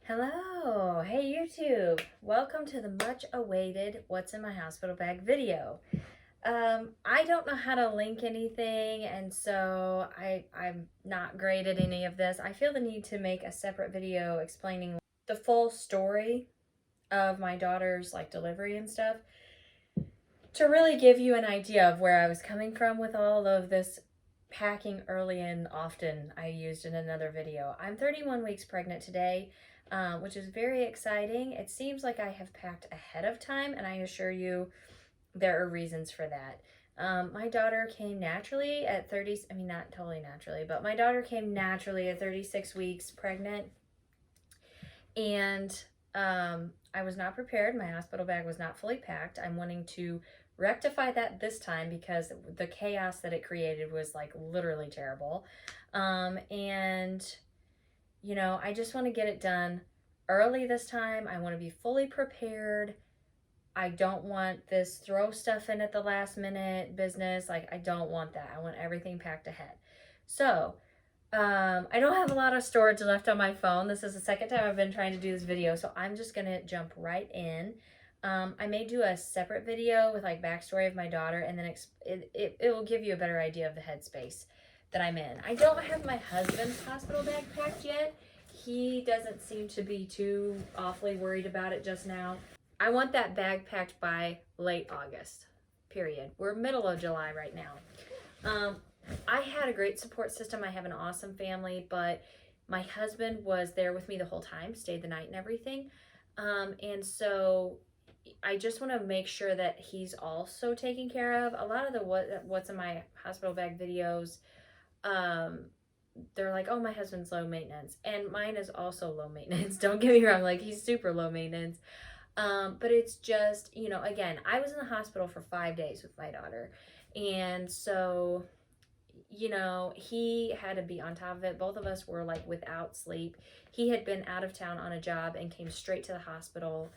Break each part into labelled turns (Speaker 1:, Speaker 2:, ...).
Speaker 1: Hello, hey YouTube. Welcome to the much awaited What's in My Hospital Bag video. I don't know how to link anything, and so I'm not great at any of this. I feel the need to make a separate video explaining the full story of my daughter's delivery and stuff to really give you an idea of where I was coming from with all of this packing early and often I used in another video. I'm 31 weeks pregnant today, which is very exciting. It seems like I have packed ahead of time, and I assure you there are reasons for that. My daughter came naturally at 30, I mean, not totally naturally, but my daughter came naturally at 36 weeks pregnant, and I was not prepared. My hospital bag was not fully packed. I'm wanting to rectify that this time because the chaos that it created was literally terrible. And I just want to get it done early this time. I want to be fully prepared. I don't want this throw stuff in at the last minute business. I don't want that. I want everything packed ahead. So I don't have a lot of storage left on my phone. This is the second time I've been trying to do this video, so I'm just gonna jump right in. I may do a separate video with backstory of my daughter, and then it will give you a better idea of the headspace that I'm in. I don't have my husband's hospital bag packed yet. He doesn't seem to be too awfully worried about it just now. I want that bag packed by late August, period. We're middle of July right now. I had a great support system. I have an awesome family, but my husband was there with me the whole time, stayed the night and everything. And so I just want to make sure that he's also taken care of. A lot of the what's in my hospital bag videos, they're like, oh, my husband's low maintenance, and mine is also low maintenance. Don't get me wrong, he's super low maintenance. But it's just, again, I was in the hospital for 5 days with my daughter, and so he had to be on top of it. Both of us were without sleep. He had been out of town on a job and came straight to the hospital.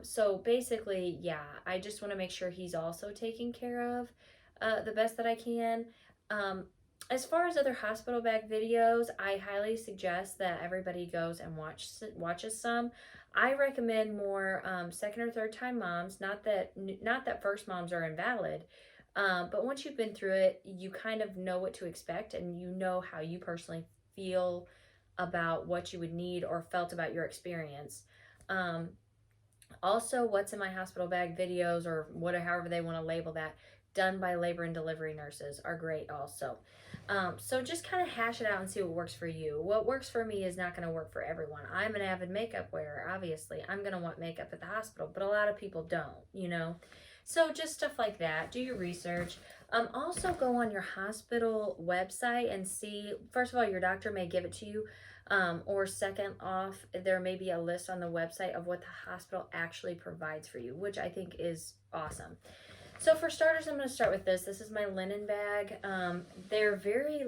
Speaker 1: So basically, yeah, I just want to make sure he's also taken care of the best that I can. As far as other hospital bag videos, I highly suggest that everybody goes and watches some. I recommend more second or third time moms. Not that first moms are invalid, but once you've been through it, you kind of know what to expect, and you know how you personally feel about what you would need or felt about your experience. Also, what's in my hospital bag videos, or however they want to label that, done by labor and delivery nurses, are great also. So just kind of hash it out and see what works for you. What works for me is not going to work for everyone. I'm an avid makeup wearer, obviously. I'm going to want makeup at the hospital, but a lot of people don't. So just stuff like that. Do your research. Also go on your hospital website and see, first of all, your doctor may give it to you. Or second off, there may be a list on the website of what the hospital actually provides for you, which I think is awesome. So for starters, I'm going to start with this. This is my linen bag. They're very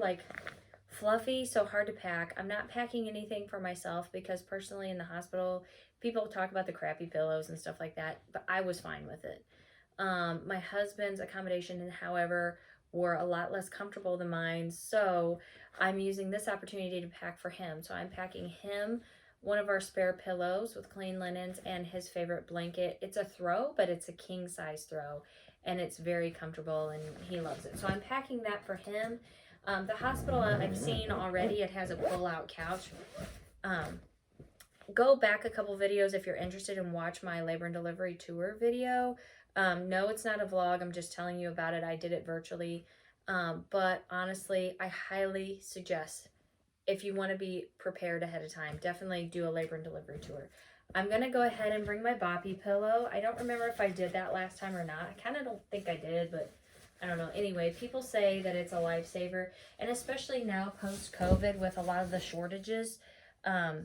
Speaker 1: fluffy, so hard to pack. I'm not packing anything for myself because personally in the hospital, people talk about the crappy pillows and stuff like that, but I was fine with it. My husband's accommodation, however, were a lot less comfortable than mine, so I'm using this opportunity to pack for him. So I'm packing him one of our spare pillows with clean linens and his favorite blanket. It's a throw, but it's a king size throw, and it's very comfortable and he loves it. So I'm packing that for him. The hospital I've seen already, it has a pull-out couch. Go back a couple videos if you're interested and watch my labor and delivery tour video. No, it's not a vlog. I'm just telling you about it. I did it virtually. But honestly, I highly suggest, if you want to be prepared ahead of time, definitely do a labor and delivery tour. I'm going to go ahead and bring my boppy pillow. I don't remember if I did that last time or not. I kind of don't think I did, but I don't know. Anyway, people say that it's a lifesaver, and especially now post-COVID with a lot of the shortages, I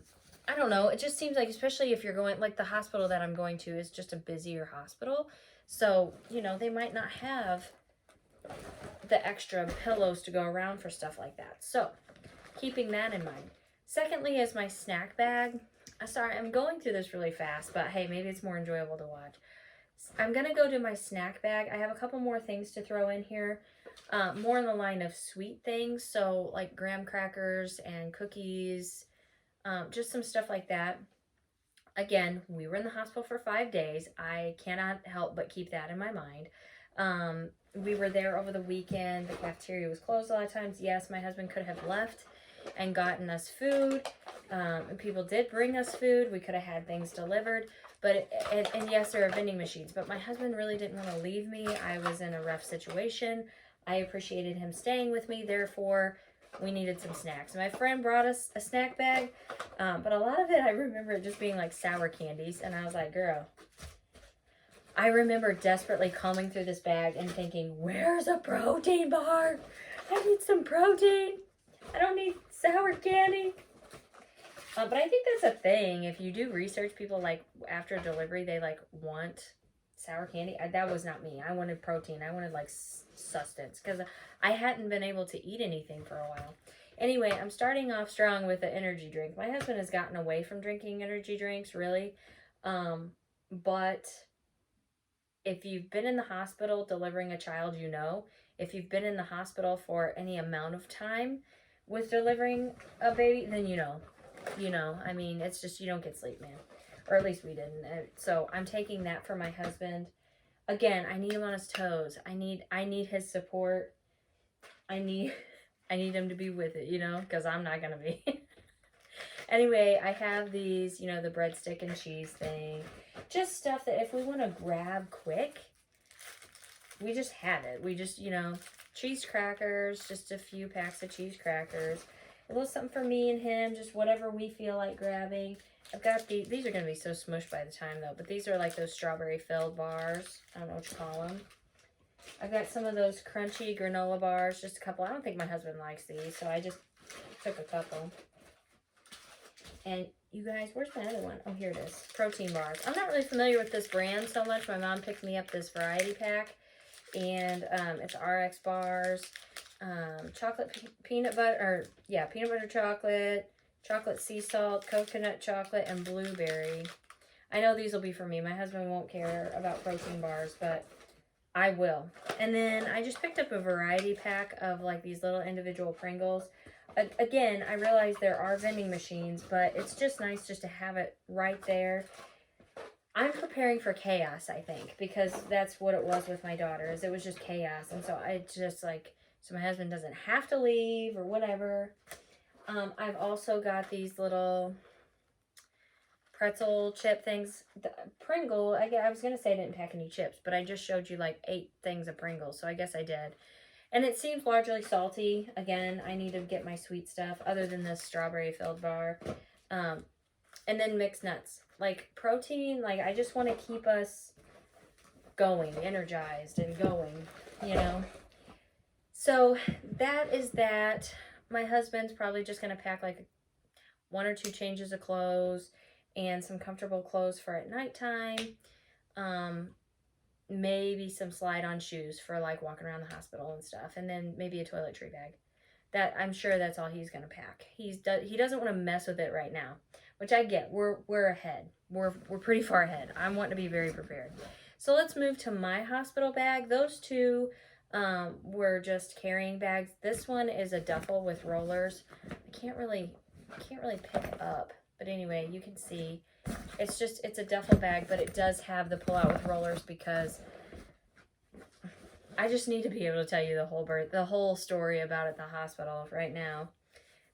Speaker 1: don't know. It just seems like, especially if you're going, the hospital that I'm going to is just a busier hospital. So, they might not have the extra pillows to go around for stuff like that. So, keeping that in mind. Secondly is my snack bag. Sorry, I'm going through this really fast, but hey, maybe it's more enjoyable to watch. I'm going to go to my snack bag. I have a couple more things to throw in here. More in the line of sweet things. So, like graham crackers and cookies, Just some stuff like that. Again, we were in the hospital for 5 days. I cannot help but keep that in my mind. We were there over the weekend. The cafeteria was closed a lot of times. Yes, my husband could have left and gotten us food. And people did bring us food. We could have had things delivered. But and yes, there are vending machines. But my husband really didn't want to leave me. I was in a rough situation. I appreciated him staying with me. Therefore, we needed some snacks. My friend brought us a snack bag, but a lot of it, I remember it just being like sour candies. And I was like, girl, I remember desperately combing through this bag and thinking, where's a protein bar? I need some protein. I don't need sour candy. But I think that's a thing. If you do research, people like after delivery, they like want sour candy. That was not me. I wanted protein. I wanted like sustenance because I hadn't been able to eat anything for a while. Anyway, I'm starting off strong with the energy drink. My husband has gotten away from drinking energy drinks, really. But if you've been in the hospital delivering a child, you know. If you've been in the hospital for any amount of time with delivering a baby, then you know. You know, I mean, it's just you don't get sleep, man. Or at least we didn't. So I'm taking that for my husband. Again, I need him on his toes. I need his support. I need him to be with it, you know, because I'm not gonna be. Anyway, I have these, you know, the breadstick and cheese thing. Just stuff that if we want to grab quick, we just have it. We just, you know, cheese crackers, just a few packs of cheese crackers. A little something for me and him, just whatever we feel like grabbing. I've got these are going to be so smushed by the time though, but these are like those strawberry filled bars. I don't know what you call them. I've got some of those crunchy granola bars, just a couple. I don't think my husband likes these, so I just took a couple. And you guys, where's my other one? Oh, here it is. Protein bars. I'm not really familiar with this brand so much. My mom picked me up this variety pack, and it's RX bars. Chocolate peanut butter, peanut butter chocolate sea salt, coconut chocolate, and blueberry. I know these will be for me. My husband won't care about protein bars, but I will. And then I just picked up a variety pack of like these little individual Pringles. Again, I realize there are vending machines, but it's just nice just to have it right there. I'm preparing for chaos, I think, because that's what it was with my daughters. It was just chaos. And so I just like, so my husband doesn't have to leave or whatever. I've also got these little pretzel chip things. The Pringle, I was going to say I didn't pack any chips, but I just showed you like 8 things of Pringles, so I guess I did. And it seems largely salty. Again, I need to get my sweet stuff other than this strawberry filled bar. And then mixed nuts. Like protein, like I just want to keep us going, energized and going, you know. So that is that. My husband's probably just going to pack like 1 or 2 changes of clothes and some comfortable clothes for at nighttime. Maybe some slide-on shoes for like walking around the hospital and stuff, and then maybe a toiletry bag. That I'm sure that's all he's gonna pack. He doesn't want to mess with it right now, which I get. We're ahead. We're pretty far ahead. I'm wanting to be very prepared. So let's move to my hospital bag. Those two were just carrying bags. This one is a duffel with rollers. I can't really pick up, but anyway, you can see. It's a duffel bag, but it does have the pull out with rollers because I just need to be able to tell you the whole story about it at the hospital right now.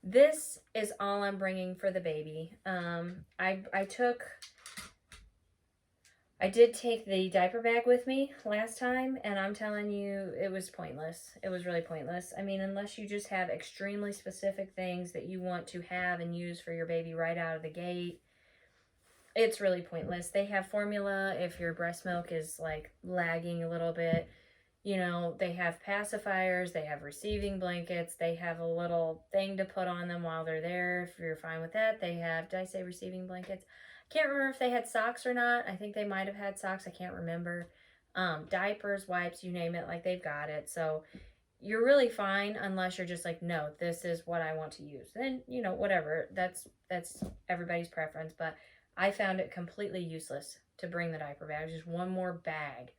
Speaker 1: This is all I'm bringing for the baby. I did take the diaper bag with me last time, and I'm telling you, it was pointless. It was really pointless. I mean, unless you just have extremely specific things that you want to have and use for your baby right out of the gate, it's really pointless. They have formula if your breast milk is like lagging a little bit. You know, they have pacifiers, they have receiving blankets, they have a little thing to put on them while they're there. If you're fine with that, they have, did I say receiving blankets? I can't remember if they had socks or not. I think they might have had socks. I can't remember. Diapers, wipes, you name it, like they've got it. So you're really fine unless you're just like, no, this is what I want to use. Then, you know, whatever. That's everybody's preference, but I found it completely useless to bring the diaper bag. Just one more bag.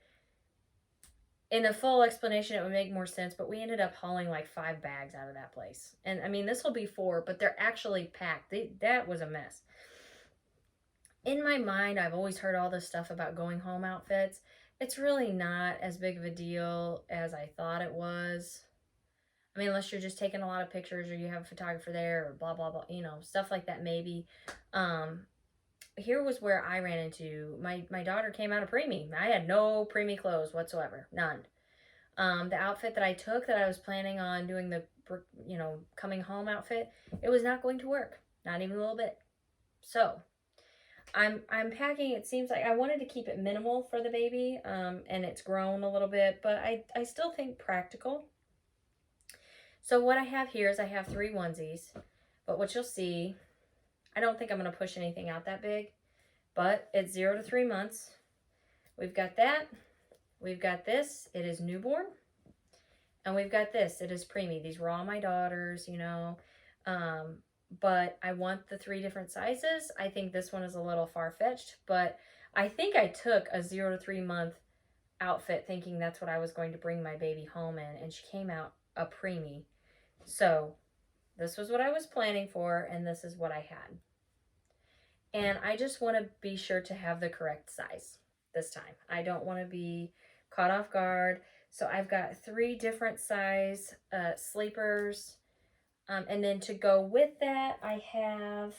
Speaker 1: In a full explanation, it would make more sense, but we ended up hauling like 5 bags out of that place. And I mean, this will be 4, but they're actually packed. That was a mess. In my mind, I've always heard all this stuff about going home outfits. It's really not as big of a deal as I thought it was. I mean, unless you're just taking a lot of pictures or you have a photographer there or blah, blah, blah, stuff like that maybe. Here was where I ran into, my daughter came out of preemie. I had no preemie clothes whatsoever. None. The outfit that I took that I was planning on doing the, coming home outfit, it was not going to work. Not even a little bit. So I'm packing. It seems like I wanted to keep it minimal for the baby, and it's grown a little bit, but I still think practical. So what I have here is I have 3 onesies, but what you'll see, I don't think I'm going to push anything out that big, but it's 0 to 3 months. We've got that. We've got this. It is newborn. And we've got this. It is preemie. These were all my daughters, but I want the 3 different sizes. I think this one is a little far-fetched, but I think I took a 0 to 3 month outfit thinking that's what I was going to bring my baby home in, and she came out a preemie. So this was what I was planning for, and this is what I had. And I just want to be sure to have the correct size this time. I don't want to be caught off guard. So I've got 3 different size sleepers. And then to go with that, I have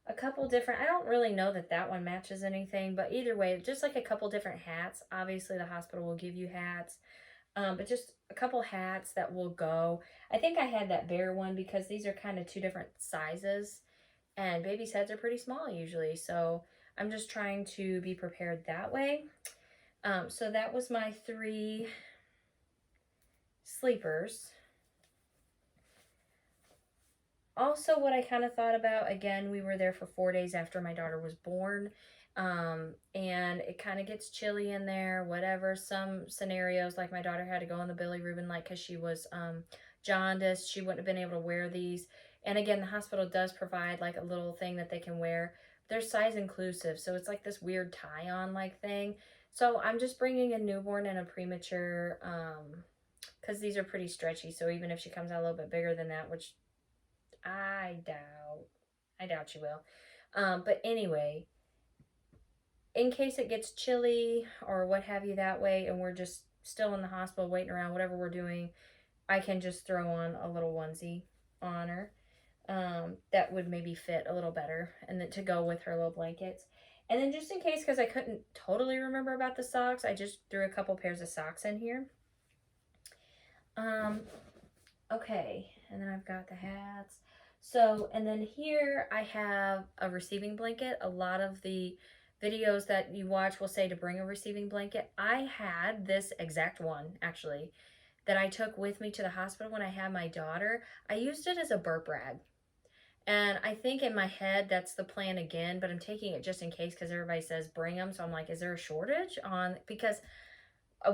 Speaker 1: a couple different, I don't really know that that one matches anything, but either way, just like a couple different hats. Obviously, the hospital will give you hats. But just a couple hats that will go. I think I had that bear one because these are kind of 2 different sizes. And babies' heads are pretty small usually. So I'm just trying to be prepared that way. So that was my 3 sleepers. Also, what I kind of thought about, again, we were there for 4 days after my daughter was born. And it kind of gets chilly in there, whatever. Some scenarios, like my daughter had to go on the bilirubin light because she was jaundiced. She wouldn't have been able to wear these. And again, the hospital does provide like a little thing that they can wear. They're size inclusive, so it's like this weird tie-on like thing. So I'm just bringing a newborn and a premature, because these are pretty stretchy. So even if she comes out a little bit bigger than that, which I doubt she will. But anyway, in case it gets chilly or what have you that way, and we're just still in the hospital waiting around, whatever we're doing, I can just throw on a little onesie on her. That would maybe fit a little better, and then to go with her little blankets. And then just in case, because I couldn't totally remember about the socks, I just threw a couple pairs of socks in here. Okay, and then I've got the hats. So, and then here I have a receiving blanket. A lot of the videos that you watch will say to bring a receiving blanket. I had this exact one, actually, that I took with me to the hospital when I had my daughter. I used it as a burp rag. And I think in my head, that's the plan again, but I'm taking it just in case because everybody says bring them. So I'm like, is there a shortage on, because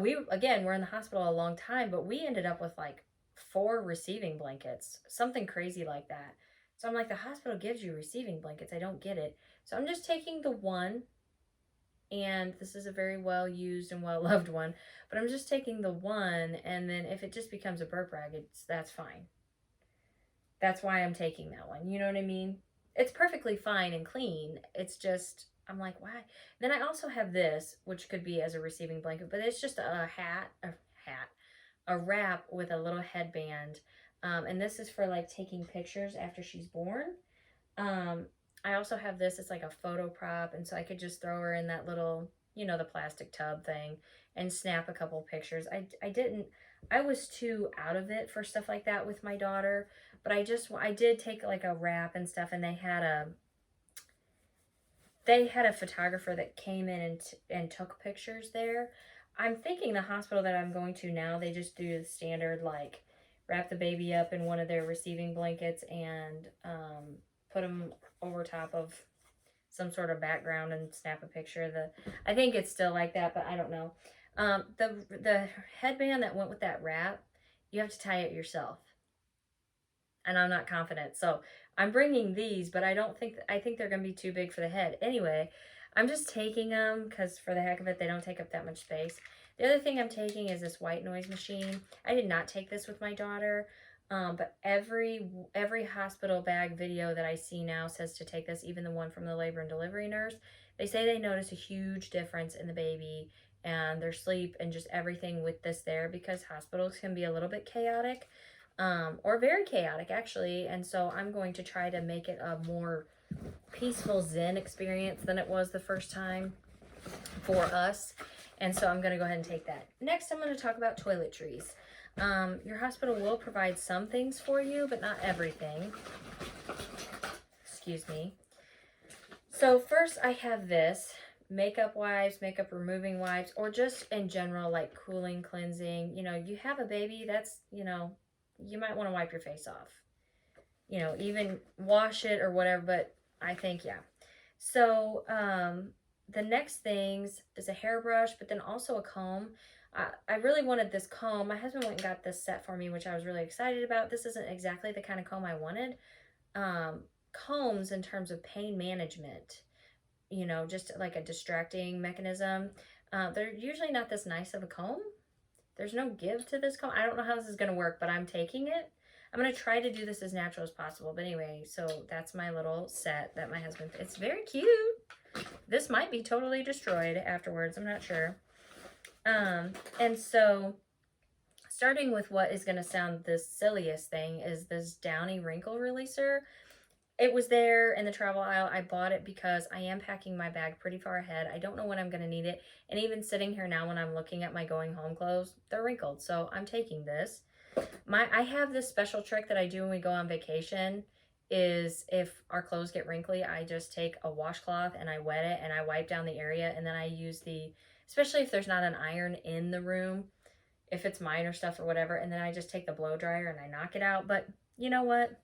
Speaker 1: we're in the hospital a long time, but we ended up with like 4 receiving blankets, something crazy like that. So I'm like, the hospital gives you receiving blankets. I don't get it. So I'm just taking the one, and this is a very well used and well loved one, but I'm just taking the one, and then if it just becomes a burp rag, that's fine. That's why I'm taking that one. You know what I mean? It's perfectly fine and clean. It's just, I'm like, why? Then I also have this, which could be as a receiving blanket, but it's just a wrap with a little headband. And this is for like taking pictures after she's born. I also have this, it's like a photo prop. And so I could just throw her in that little, the plastic tub thing and snap a couple pictures. I was too out of it for stuff like that with my daughter, but I did take like a wrap and stuff, and they had a photographer that came in and took pictures there. I'm thinking the hospital that I'm going to now, they just do the standard, like, wrap the baby up in one of their receiving blankets and put them over top of some sort of background and snap a picture. I think it's still like that, but I don't know. The headband that went with that wrap, you have to tie it yourself. And I'm not confident. So I'm bringing these, but I think they're going to be too big for the head. Anyway, I'm just taking them because for the heck of it, they don't take up that much space. The other thing I'm taking is this white noise machine. I did not take this with my daughter, but every hospital bag video that I see now says to take this, even the one from the labor and delivery nurse. They say they notice a huge difference in the baby and their sleep and just everything with this there, because hospitals can be a little bit chaotic, or very chaotic actually. And so I'm going to try to make it a more peaceful Zen experience than it was the first time for us. And so I'm going to go ahead and take that. Next, I'm going to talk about toiletries. Your hospital will provide some things for you, but not everything. Excuse me. So first I have this makeup wipes, makeup removing wipes, or just in general, like cooling, cleansing. You know, you have a baby, that's, you know, you might want to wipe your face off. You know, even wash it or whatever, but I think, yeah. So, the next things is a hairbrush, but then also a comb. I really wanted this comb. My husband went and got this set for me, which I was really excited about. This isn't exactly the kind of comb I wanted. Combs in terms of pain management, you know, just like a distracting mechanism. They're usually not this nice of a comb. There's no give to this comb. I don't know how this is going to work, but I'm taking it. I'm going to try to do this as natural as possible. But anyway, so that's my little set that my husband, it's very cute. This might be totally destroyed afterwards. I'm not sure. And so starting with what is going to sound the silliest thing is this Downy wrinkle releaser. It was there in the travel aisle. I bought it because I am packing my bag pretty far ahead. I don't know when I'm going to need it. And even sitting here now when I'm looking at my going home clothes, they're wrinkled. So I'm taking this. I have this special trick that I do when we go on vacation, is if our clothes get wrinkly, I just take a washcloth and I wet it and I wipe down the area, and then I use especially if there's not an iron in the room, if it's minor stuff or whatever, and then I just take the blow dryer and I knock it out. But you know what?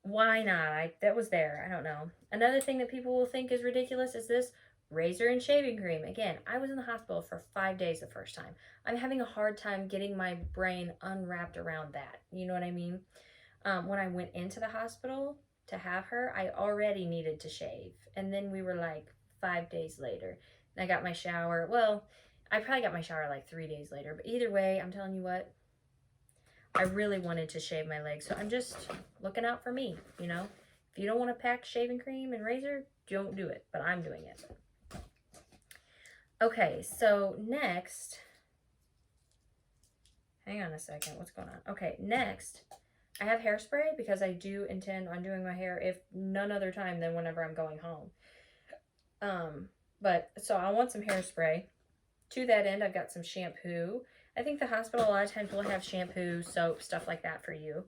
Speaker 1: Why not? That was there. I don't know. Another thing that people will think is ridiculous is this razor and shaving cream. Again, I was in the hospital for 5 days the first time. I'm having a hard time getting my brain unwrapped around that. You know what I mean? When I went into the hospital to have her, I already needed to shave. And then we were like 5 days later. And I got my shower. Well, I probably got my shower like 3 days later. But either way, I'm telling you what, I really wanted to shave my legs. So I'm just looking out for me, you know? If you don't want to pack shaving cream and razor, don't do it. But I'm doing it. Okay, so next, hang on a second, what's going on? Okay, next, I have hairspray because I do intend on doing my hair, if none other time than whenever I'm going home. But so I want some hairspray. To that end, I've got some shampoo. I think the hospital a lot of times will have shampoo, soap, stuff like that for you.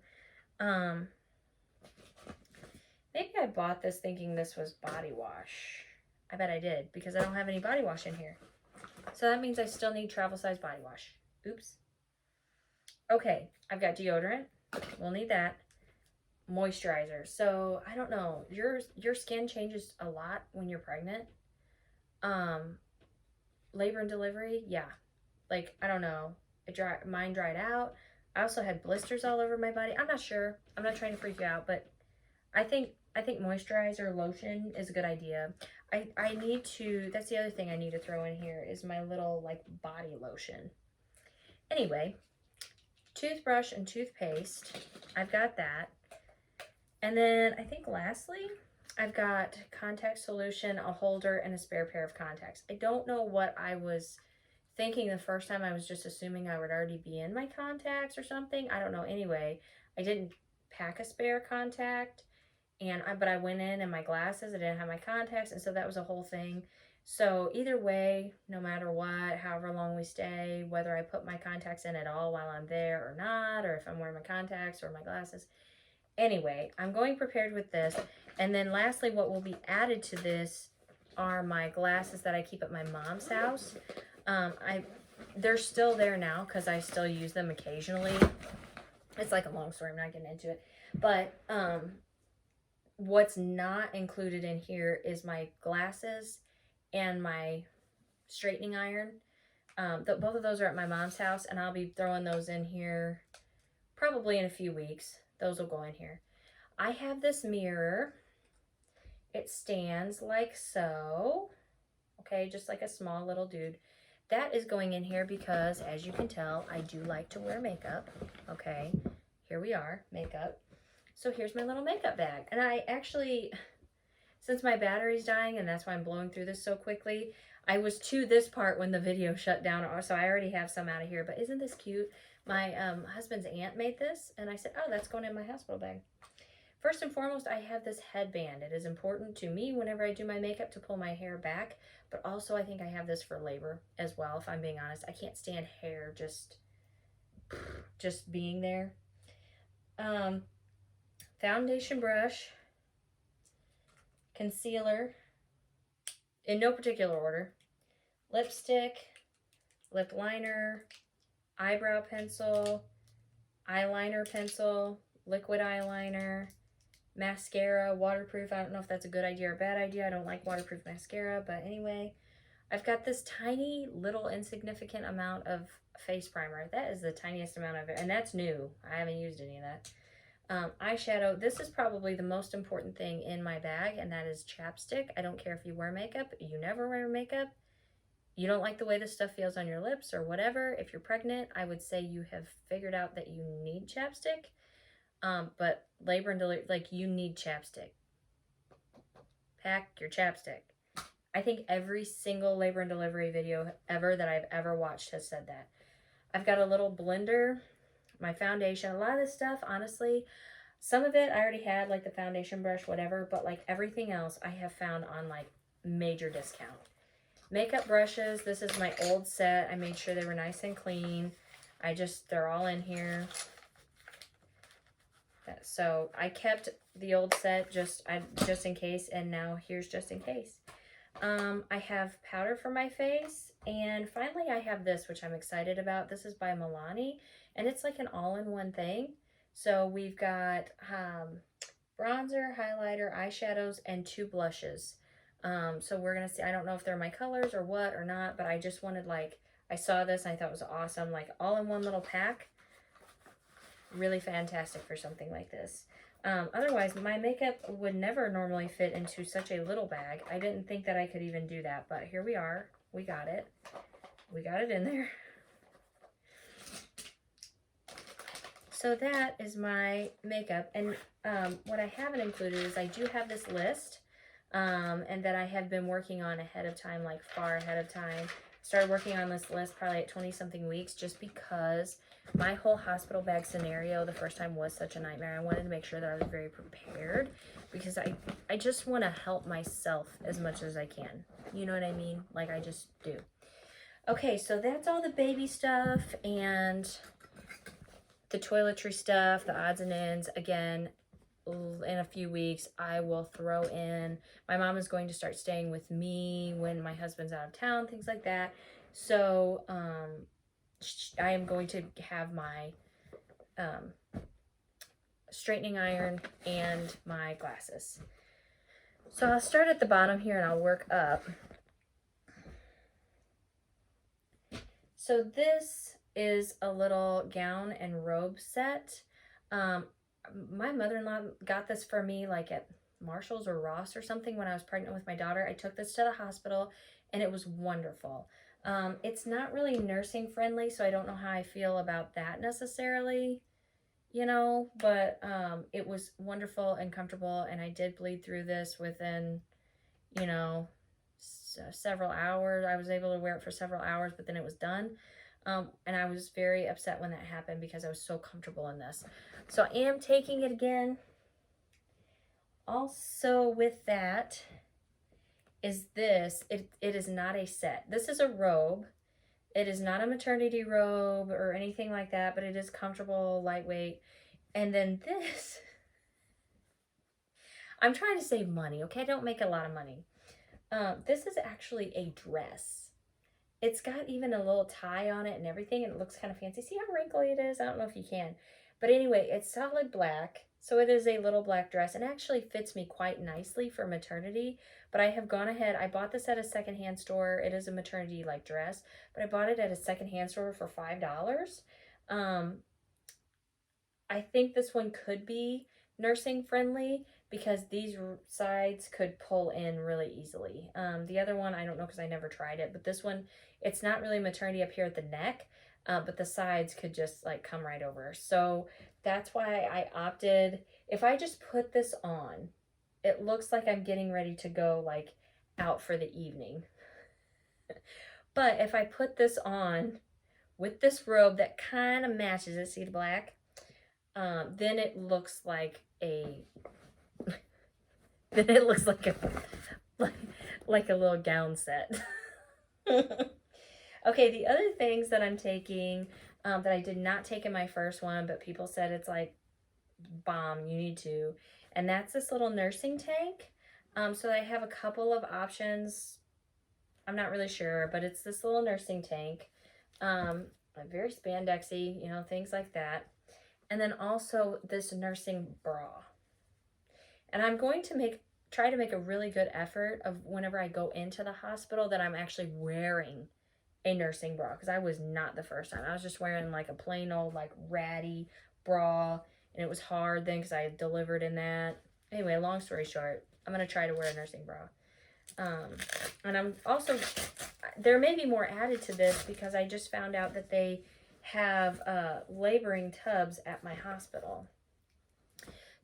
Speaker 1: Maybe I bought this thinking this was body wash. I bet I did, because I don't have any body wash in here. So that means I still need travel size body wash. Oops. Okay, I've got deodorant. We'll need that. Moisturizer. So I don't know. Your skin changes a lot when you're pregnant. Labor and delivery, yeah. Like, I don't know. Mine dried out. I also had blisters all over my body. I'm not sure. I'm not trying to freak you out, but I think moisturizer, lotion is a good idea. I need to, that's the other thing I need to throw in here, is my little like body lotion. Anyway, toothbrush and toothpaste. I've got that. And then I think lastly, I've got contact solution, a holder, and a spare pair of contacts. I don't know what I was thinking the first time. I was just assuming I would already be in my contacts or something. I don't know. Anyway, I didn't pack a spare contact, but I went in my glasses. I didn't have my contacts, and so that was a whole thing. So either way, no matter what, however long we stay, whether I put my contacts in at all while I'm there or not, or if I'm wearing my contacts or my glasses. Anyway, I'm going prepared with this. And then lastly, what will be added to this are my glasses that I keep at my mom's house. They're still there now because I still use them occasionally. It's like a long story. I'm not getting into it. But what's not included in here is my glasses and my straightening iron. Both of those are at my mom's house, and I'll be throwing those in here probably in a few weeks. Those will go in here. I have this mirror. It stands like so. Okay, just like a small little dude. that is going in here because, as you can tell, I do like to wear makeup. Okay, here we are, makeup. So here's my little makeup bag. And I actually, since my battery's dying and that's why I'm blowing through this so quickly, I was to this part when the video shut down, so I already have some out of here. But isn't this cute? My husband's aunt made this, and I said, oh, that's going in my hospital bag. First and foremost, I have this headband. It is important to me whenever I do my makeup to pull my hair back, but also I think I have this for labor as well, if I'm being honest. I can't stand hair just being there. Foundation brush, concealer, in no particular order, lipstick, lip liner, eyebrow pencil, eyeliner pencil, liquid eyeliner, mascara, waterproof. I don't know if that's a good idea or a bad idea. I don't like waterproof mascara, but anyway, I've got this tiny little insignificant amount of face primer. That is the tiniest amount of it, and that's new. I haven't used any of that. Eyeshadow. This is probably the most important thing in my bag, and that is chapstick. I don't care if you wear makeup, you never wear makeup, you don't like the way this stuff feels on your lips or whatever. If you're pregnant, I would say you have figured out that you need chapstick. But labor and delivery, like, you need chapstick. Pack your chapstick. I think every single labor and delivery video ever that I've ever watched has said that. I've got a little blender, my foundation, a lot of this stuff, honestly, some of it I already had, like the foundation brush, whatever, but like everything else I have found on like major discount. Makeup brushes, this is my old set. I made sure they were nice and clean. They're all in here. So I kept the old set just in case, and now here's just in case. I have powder for my face, and finally I have this, which I'm excited about. This is by Milani, and it's like an all-in-one thing. So we've got bronzer, highlighter, eyeshadows, and 2 blushes. So we're gonna see. I don't know if they're my colors or what or not, but I just wanted, like, I saw this and I thought it was awesome, like all-in-one little pack. Really fantastic for something like this. Otherwise, my makeup would never normally fit into such a little bag. I didn't think that I could even do that, but here we are. We got it. We got it in there. So that is my makeup. And what I haven't included is I do have this list, and that I have been working on ahead of time, like far ahead of time. Started working on this list probably at 20-something weeks, just because my whole hospital bag scenario the first time was such a nightmare. I wanted to make sure that I was very prepared, because I just want to help myself as much as I can. You know what I mean? Like, I just do. Okay, so that's all the baby stuff and the toiletry stuff, the odds and ends. Again, in a few weeks, I will throw in, my mom is going to start staying with me when my husband's out of town, things like that. So, I am going to have my straightening iron and my glasses. So I'll start at the bottom here and I'll work up. So this is a little gown and robe set. My mother-in-law got this for me like at Marshall's or Ross or something when I was pregnant with my daughter. I took this to the hospital and it was wonderful. It's not really nursing friendly, so I don't know how I feel about that necessarily, you know, but it was wonderful and comfortable, and I did bleed through this within, you know, several hours. I was able to wear it for several hours, but then it was done. And I was very upset when that happened because I was so comfortable in this. So I am taking it again. Also with that is this. It is not a set. This is a robe. It is not a maternity robe or anything like that, but it is comfortable, lightweight. And then this, I'm trying to save money, okay? I don't make a lot of money. This is actually a dress. It's got even a little tie on it and everything, and it looks kind of fancy. See how wrinkly it is? I don't know if you can. But anyway, it's solid black, so it is a little black dress, and actually fits me quite nicely for maternity. But I have gone ahead, I bought this at a secondhand store. It is a maternity-like dress, but I bought it at a secondhand store for $5. I think this one could be nursing friendly, because these sides could pull in really easily. The other one, I don't know because I never tried it, but this one, it's not really maternity up here at the neck, but the sides could just like come right over. So that's why I opted, if I just put this on, it looks like I'm getting ready to go like out for the evening. But if I put this on with this robe that kind of matches it, see the black, then it looks like a then it looks like a like a little gown set. Okay, the other things that I'm taking that I did not take in my first one, but people said it's like bomb, you need to, and that's this little nursing tank. So I have a couple of options. I'm not really sure, but it's this little nursing tank. Very spandexy, you know, things like that. And then also this nursing bra. And I'm going to try to make a really good effort of whenever I go into the hospital that I'm actually wearing a nursing bra, because I was not the first time. I was just wearing like a plain old like ratty bra, and it was hard then because I had delivered in that. Anyway, long story short, I'm going to try to wear a nursing bra. And I'm also, there may be more added to this because I just found out that they have laboring tubs at my hospital.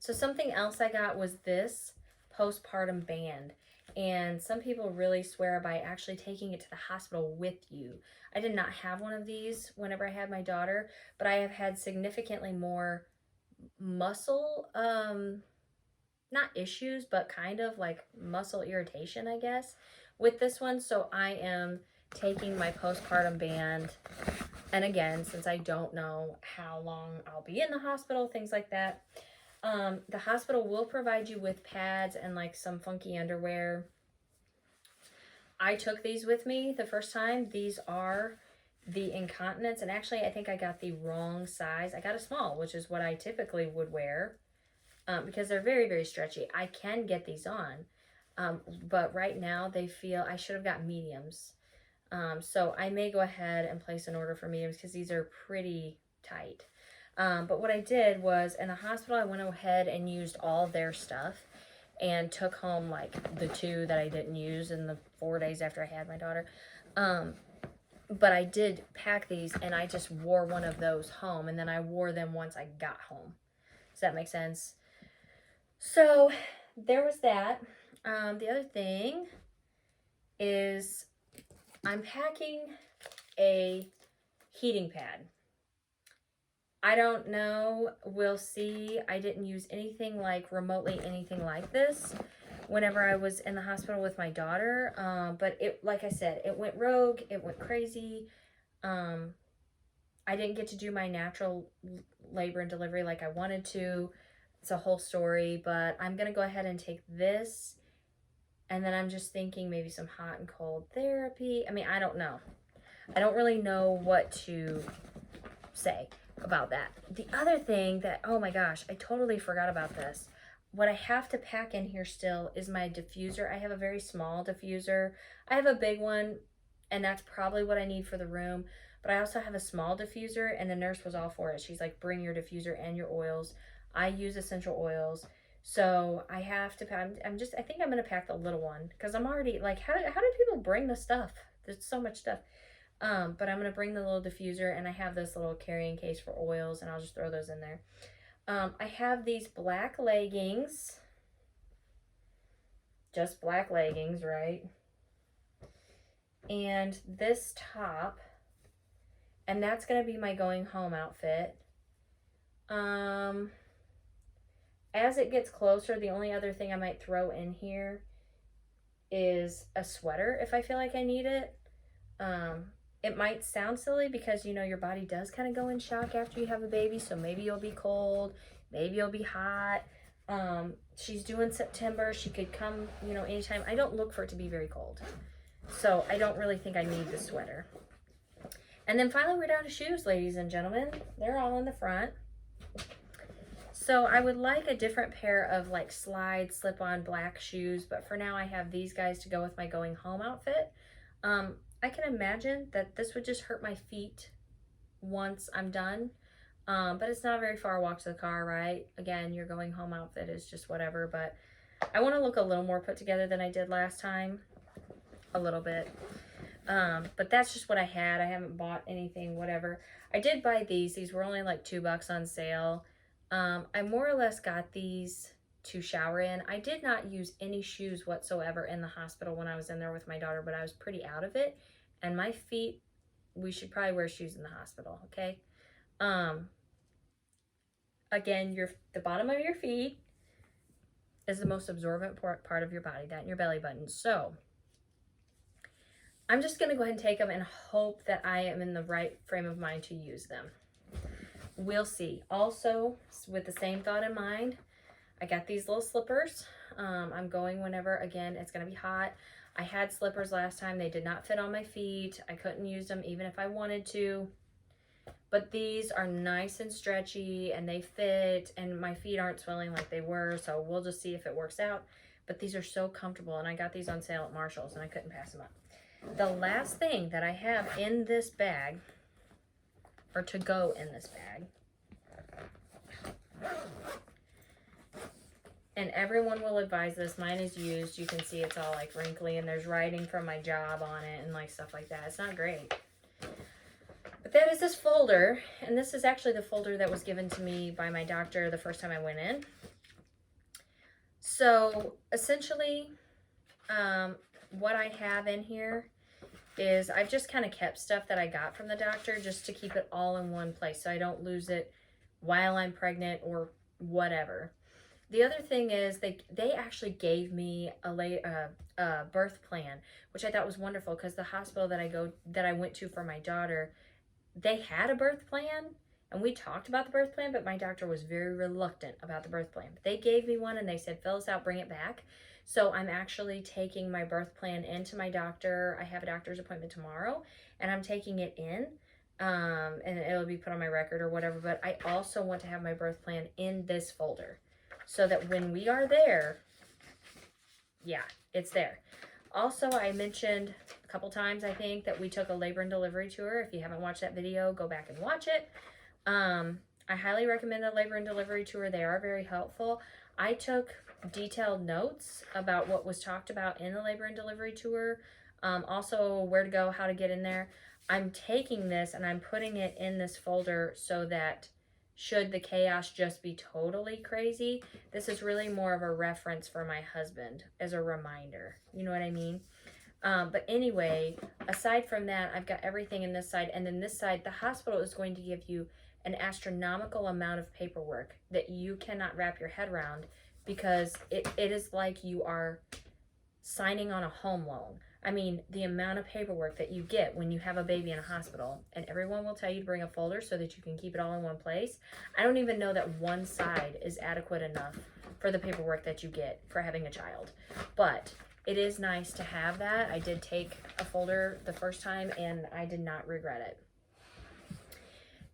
Speaker 1: So something else I got was this postpartum band. And some people really swear by actually taking it to the hospital with you. I did not have one of these whenever I had my daughter, but I have had significantly more muscle, not issues, but kind of like muscle irritation, I guess, with this one. So I am taking my postpartum band. And again, since I don't know how long I'll be in the hospital, things like that, the hospital will provide you with pads and like some funky underwear. I took these with me the first time. These are the incontinence, and actually I think I got the wrong size. I got a small, which is what I typically would wear, because they're very, very stretchy. I can get these on, but right now they feel I should have got mediums. So I may go ahead and place an order for mediums because these are pretty tight. But what I did was, in the hospital, I went ahead and used all their stuff and took home like the 2 that I didn't use in the 4 days after I had my daughter. But I did pack these, and I just wore one of those home, and then I wore them once I got home. Does that make sense? So there was that. The other thing is I'm packing a heating pad. I don't know. We'll see. I didn't use anything like remotely anything like this whenever I was in the hospital with my daughter. But it, like I said, it went rogue. It went crazy. I didn't get to do my natural labor and delivery like I wanted to. It's a whole story, but I'm going to go ahead and take this. And then I'm just thinking maybe some hot and cold therapy. I mean, I don't know. I don't really know what to say about that. The other thing that, oh my gosh, I totally forgot about this. What I have to pack in here still is my diffuser. I have a very small diffuser. I have a big one, and that's probably what I need for the room. But I also have a small diffuser, and the nurse was all for it. She's like, bring your diffuser and your oils. I use essential oils. So I have to pack. I think I'm going to pack the little one because I'm already like, how do people bring the stuff? There's so much stuff. But I'm going to bring the little diffuser, and I have this little carrying case for oils, and I'll just throw those in there. I have these black leggings. Just black leggings, right? And this top. And that's going to be my going home outfit. As it gets closer, the only other thing I might throw in here is a sweater if I feel like I need it. It might sound silly because, you know, your body does kind of go in shock after you have a baby. So maybe you'll be cold. Maybe you'll be hot. She's due in September. She could come, you know, anytime. I don't look for it to be very cold. So I don't really think I need the sweater. And then finally, we're down to shoes, ladies and gentlemen. They're all in the front. So I would like a different pair of like slide, slip-on black shoes. But for now, I have these guys to go with my going home outfit. I can imagine that this would just hurt my feet once I'm done. But it's not a very far walk to the car, right? Again, your going home outfit is just whatever, but I want to look a little more put together than I did last time. A little bit. But that's just what I had. I haven't bought anything, whatever. I did buy these. These were only like $2 on sale. I more or less got these to shower in. I did not use any shoes whatsoever in the hospital when I was in there with my daughter, but I was pretty out of it. And my feet, we should probably wear shoes in the hospital, okay? Again, the bottom of your feet is the most absorbent part of your body, that and your belly button. So I'm just going to go ahead and take them and hope that I am in the right frame of mind to use them. We'll see. Also, with the same thought in mind, I got these little slippers. I'm going whenever, again, it's going to be hot. I had slippers last time. They did not fit on my feet. I couldn't use them even if I wanted to. But these are nice and stretchy and they fit and my feet aren't swelling like they were. So we'll just see if it works out. But these are so comfortable and I got these on sale at Marshall's and I couldn't pass them up. The last thing that I have in this bag, or to go in this bag, and everyone will advise this, mine is used, you can see it's all like wrinkly and there's writing from my job on it and like stuff like that. It's not great. But that is this folder, and this is actually the folder that was given to me by my doctor the first time I went in. So essentially, what I have in here is I've just kind of kept stuff that I got from the doctor just to keep it all in one place so I don't lose it while I'm pregnant or whatever. The other thing is they actually gave me a birth plan, which I thought was wonderful because the hospital that I went to for my daughter, they had a birth plan and we talked about the birth plan, but my doctor was very reluctant about the birth plan. But they gave me one and they said, fill this out, bring it back. So I'm actually taking my birth plan into my doctor. I have a doctor's appointment tomorrow and I'm taking it in and it'll be put on my record or whatever. But I also want to have my birth plan in this folder so that when we are there, yeah, it's there. Also, I mentioned a couple times, I think, that we took a labor and delivery tour. If you haven't watched that video, go back and watch it. I highly recommend the labor and delivery tour. They are very helpful. I took detailed notes about what was talked about in the labor and delivery tour. Also, where to go, how to get in there. I'm taking this and I'm putting it in this folder so that should the chaos just be totally crazy, this is really more of a reference for my husband as a reminder. You know what I mean? But anyway, aside from that, I've got everything in this side. And then this side, the hospital is going to give you an astronomical amount of paperwork that you cannot wrap your head around because it is like you are signing on a home loan. I mean, the amount of paperwork that you get when you have a baby in a hospital, and everyone will tell you to bring a folder so that you can keep it all in one place. I don't even know that one side is adequate enough for the paperwork that you get for having a child. But it is nice to have that. I did take a folder the first time and I did not regret it.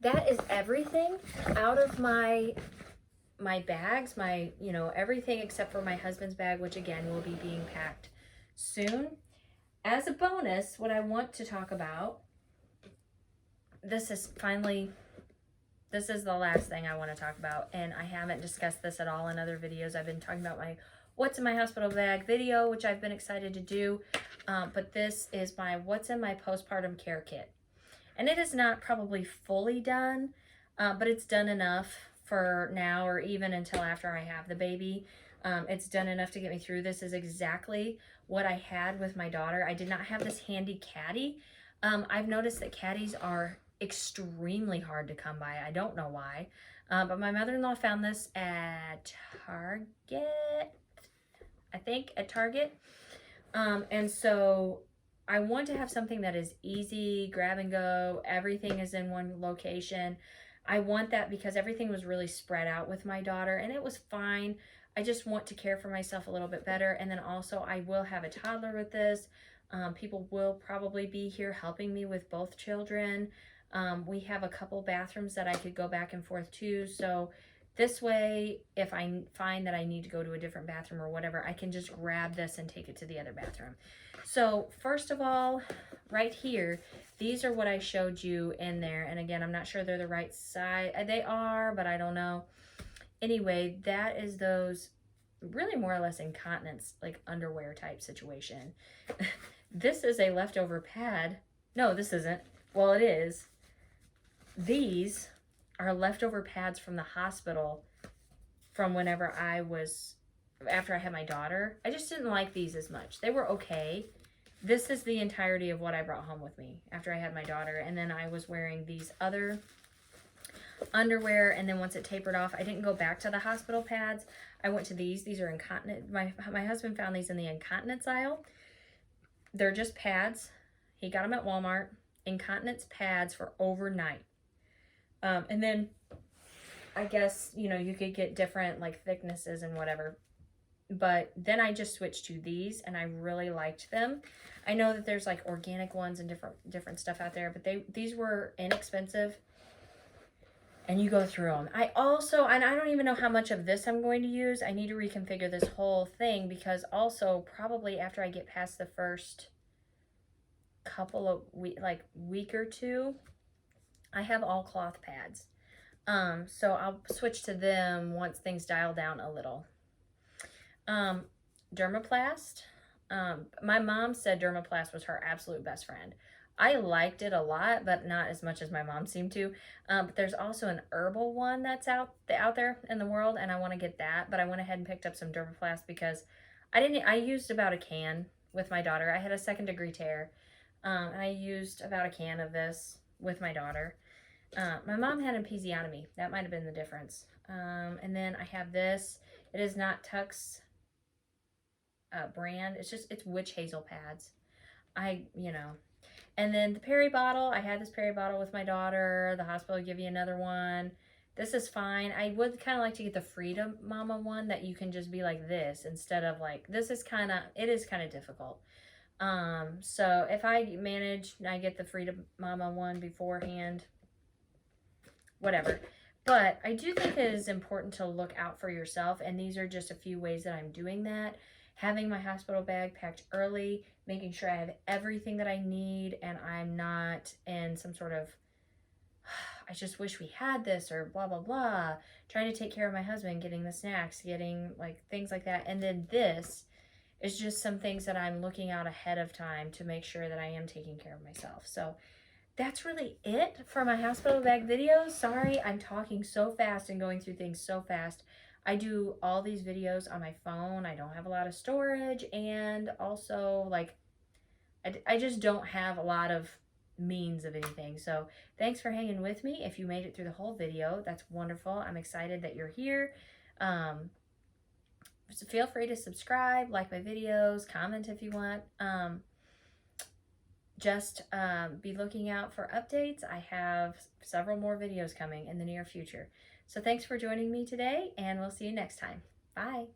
Speaker 1: That is everything out of my bags, everything except for my husband's bag, which again will be being packed soon. As a bonus, what I want to talk about, this is the last thing I want to talk about, and I haven't discussed this at all in other videos. I've been talking about my what's in my hospital bag video, which I've been excited to do, but this is my what's in my postpartum care kit. And it is not probably fully done, but it's done enough for now or even until after I have the baby. It's done enough to get me through. This is exactly what I had with my daughter. I did not have this handy caddy. I've noticed that caddies are extremely hard to come by. I don't know why. But my mother-in-law found this at Target. I think at Target. And so I want to have something that is easy, grab and go. Everything is in one location. I want that because everything was really spread out with my daughter and it was fine. I just want to care for myself a little bit better. And then also I will have a toddler with this. People will probably be here helping me with both children. We have a couple bathrooms that I could go back and forth to. So This way, if I find that I need to go to a different bathroom or whatever, I can just grab this and take it to the other bathroom. So first of all, right here, these are what I showed you in there. And again, I'm not sure they're the right size. They are, but I don't know. Anyway, that is those really more or less incontinence, like underwear type situation. This is a leftover pad. No, this isn't. Well, it is. These are leftover pads from the hospital from whenever after I had my daughter. I just didn't like these as much. They were okay. This is the entirety of what I brought home with me after I had my daughter. And then I was wearing these other underwear, and then once it tapered off, I didn't go back to the hospital pads. I went to these. These are incontinent. My husband found these in the incontinence aisle. They're just pads. He got them at Walmart. Incontinence pads for overnight. And then I guess, you know, you could get different like thicknesses and whatever. But then I just switched to these, and I really liked them. I know that there's like organic ones and different stuff out there, but these were inexpensive. And you go through them. I don't even know how much of this I'm going to use. I need to reconfigure this whole thing, because also probably after I get past the first couple of week or two, I have all cloth pads. So I'll switch to them once things dial down a little. Dermaplast. My mom said Dermaplast was her absolute best friend. I liked it a lot, but not as much as my mom seemed to. But there's also an herbal one that's out there in the world, and I want to get that. But I went ahead and picked up some Dermaplast because I used about a can with my daughter. I had a 2nd-degree tear, and I used about a can of this with my daughter. My mom had an episiotomy. That might have been the difference. And then I have this. It is not Tuck's brand. It's witch hazel pads. And then the Perry bottle. I had this Perry bottle with my daughter. The hospital will give you another one. This is fine. I would kind of like to get the Freedom Mama one that you can just be like this instead of like, it is kind of difficult. So if I manage, I get the Freedom Mama one beforehand, whatever. But I do think it is important to look out for yourself, and these are just a few ways that I'm doing that. Having my hospital bag packed early, making sure I have everything that I need, and I'm not in some sort of, I just wish we had this, or blah, blah, blah. Trying to take care of my husband, getting the snacks, getting like things like that. And then this is just some things that I'm looking out ahead of time to make sure that I am taking care of myself. So that's really it for my hospital bag videos. Sorry, I'm talking so fast and going through things so fast. I do all these videos on my phone. I don't have a lot of storage, and also like I just don't have a lot of means of anything. So thanks for hanging with me. If you made it through the whole video, that's wonderful. I'm excited that you're here. So feel free to subscribe, like my videos, comment if you want. Just be looking out for updates. I have several more videos coming in the near future. So thanks for joining me today, and we'll see you next time. Bye.